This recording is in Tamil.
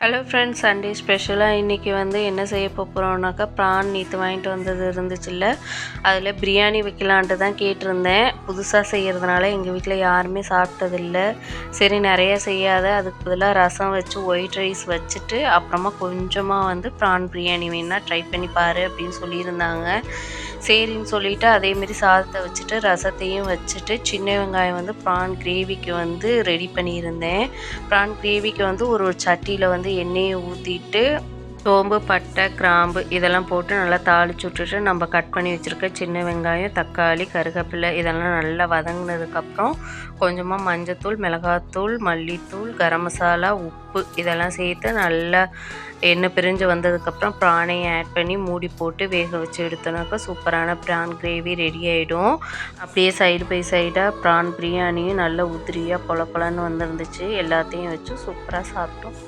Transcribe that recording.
ஹலோ ஃப்ரெண்ட்ஸ், சண்டே ஸ்பெஷலாக இன்றைக்கி என்ன செய்ய போகிறோம்னாக்கா, ப்ரான் நேற்று வாங்கிட்டு வந்தது இருந்துச்சுல்ல, அதில் பிரியாணி வைக்கலான்ட்டு தான் கேட்டிருந்தேன். புதுசாக செய்கிறதுனால எங்கள் வீட்டில் யாருமே சாப்பிட்டதில்ல. சரி நிறையா செய்யாத, அதுக்கு பதிலாக ரசம் வச்சு ஒயிட் ரைஸ் வச்சுட்டு அப்புறமா கொஞ்சமாக ப்ரான் பிரியாணி வேணுன்னா ட்ரை பண்ணி பாரு அப்படின்னு சொல்லியிருந்தாங்க. சரின்னு சொல்லிவிட்டு அதேமாரி சாதத்தை வச்சுட்டு ரசத்தையும் வச்சுட்டு சின்ன வெங்காயம் ப்ரான் கிரேவிக்கு ரெடி பண்ணியிருந்தேன். ப்ரான் கிரேவிக்கு ஒரு சட்டியில் எண்ணெயை ஊற்றிட்டு சோம்பு, பட்டை, கிராம்பு இதெல்லாம் போட்டு நல்லா தாளிச்சு விட்டுட்டு நம்ம கட் பண்ணி வச்சுருக்க சின்ன வெங்காயம், தக்காளி, கருவேப்பிலை இதெல்லாம் நல்லா வதங்கினதுக்கப்புறம் கொஞ்சமாக மஞ்சத்தூள், மிளகாத்தூள், மல்லித்தூள், கரம் மசாலா, உப்பு இதெல்லாம் சேர்த்து நல்லா எண்ணெய் பிரிஞ்சு வந்ததுக்கப்புறம் ப்ரானையும் ஆட் பண்ணி மூடி போட்டு வேக வச்சு எடுத்தோன்னாக்கா சூப்பரான ப்ரான் கிரேவி ரெடி ஆகிடும். அப்படியே சைடு பை சைடாக ப்ரான் பிரியாணியும் நல்லா உதிரியாக பொல பொலன்னு வந்துருந்துச்சு. எல்லாத்தையும் வச்சு சூப்பராக சாப்பிட்டோம்.